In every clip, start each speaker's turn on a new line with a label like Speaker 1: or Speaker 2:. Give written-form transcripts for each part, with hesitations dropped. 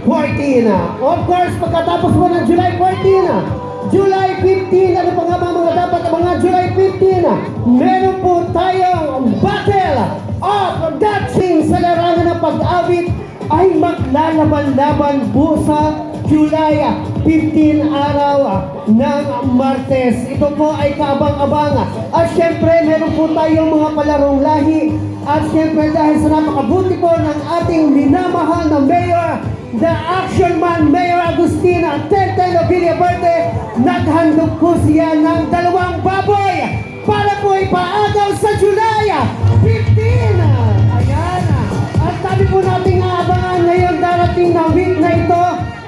Speaker 1: 14. Of course, pagkatapos mo ng July 14, July 15, ano pa nga ba mga dapat mga July 15? Meron po tayong Battle of Dancing sa larangan ng pag-awit ay maglalaban-laban po sa July 15 araw ng Martes. Ito po ay kaabang-abang. At syempre, meron po tayong mga palarong lahi. At syempre, dahil sa napakabuti po ng ating minamahal na Mayor, the Action Man, Mayor Agustina Tenten Villaberte, naghandog po siya ng 2 baboy para po ipaagaw sa July 15. Ayan. At sabi po natin aabangan ngayon darating na week na ito.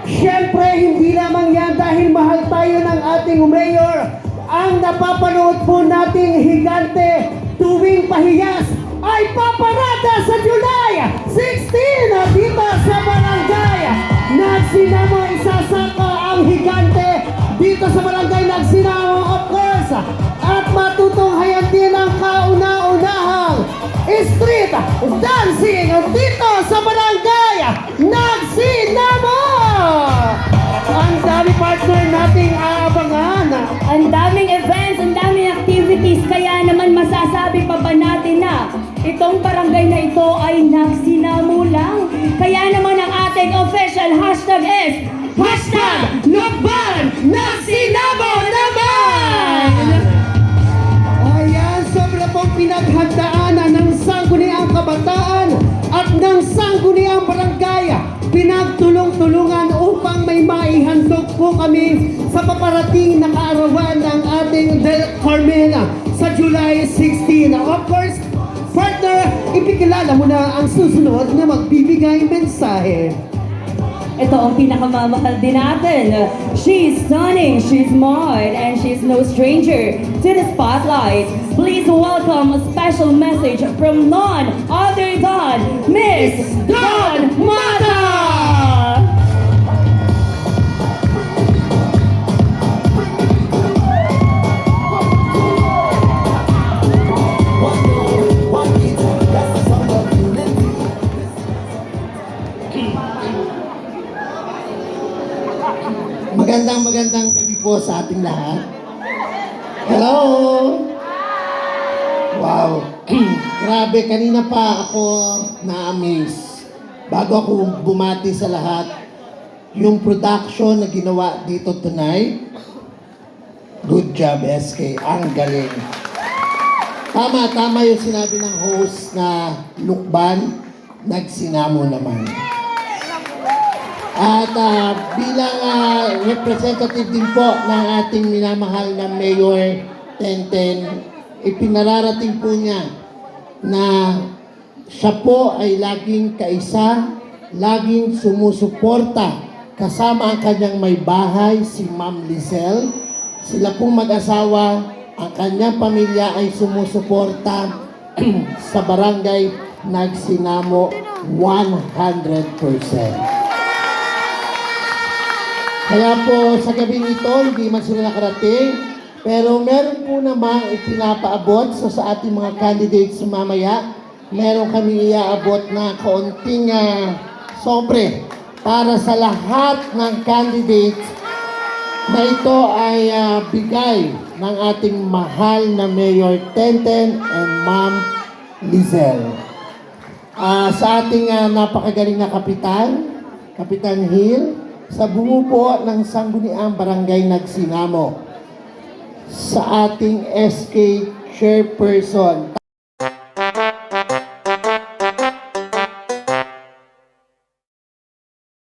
Speaker 1: Siyempre, hindi lamang yan dahil mahal tayo ng ating mayor. Ang napapanood po nating higante tuwing pahiyas ay paparada sa July 16 dito sa barangay Nagsinamo. Isasaka ang higante dito sa barangay Nagsinamo, of course. At matutunghayan din ang kauna-unahang street dancing dito sa barangay Nagsinamo. Ang dami partner nating aabangan.
Speaker 2: Ang daming events, ang daming activities, kaya naman masasabi pa ba natin na itong barangay na ito ay nagsinamo lang? Kaya naman ang ating official hashtag is #Lukban Nagsinamo naman!
Speaker 1: Ayan, sobra pong pinaghandaanan ng sangguniang kabataan at ng sangguniang barangay. Pinagtulong-tulungan upang may maihandog po kami sa paparating na kaarawan ng ating Del Carmen sa July 16. Of course, partner, ipikilala mo na ang susunod na magbibigay mensahe.
Speaker 2: Ito ang pinakamamahal din natin. She's stunning, she's smart, and she's no stranger to the spotlight. Please welcome a special message from none other than Miss Dawn Mata!
Speaker 3: Magandang gabi po sa ating lahat. Hello! Wow! Grabe, kanina pa ako na-amaze. Bago ako bumati sa lahat, yung production na ginawa dito tonight, good job, SK. Ang galing. Tama yung sinabi ng host na Lukban, nagsinamo naman. At bilang representative din po ng ating minamahal na Mayor Tenten, ipinararating po niya na siya po ay laging kaisa, laging sumusuporta kasama ang kanyang may bahay, si Ma'am Lizelle. Sila pong mag-asawa, ang kanyang pamilya ay sumusuporta sa barangay Nagsinamo 100%. Kaya po sa gabing ito, hindi man sila nakarating, pero meron po namang ipinapaabot sa ating mga candidates mamaya. Meron kami iaabot na kaunting sobre para sa lahat ng candidates na ito ay bigay ng ating mahal na Mayor Tenten and Ma'am Lizelle. Sa ating napakagaling na kapitan, Kapitan Hill, sa bumubuo ng sangguniang barangay Nagsinamo, sa ating SK Chairperson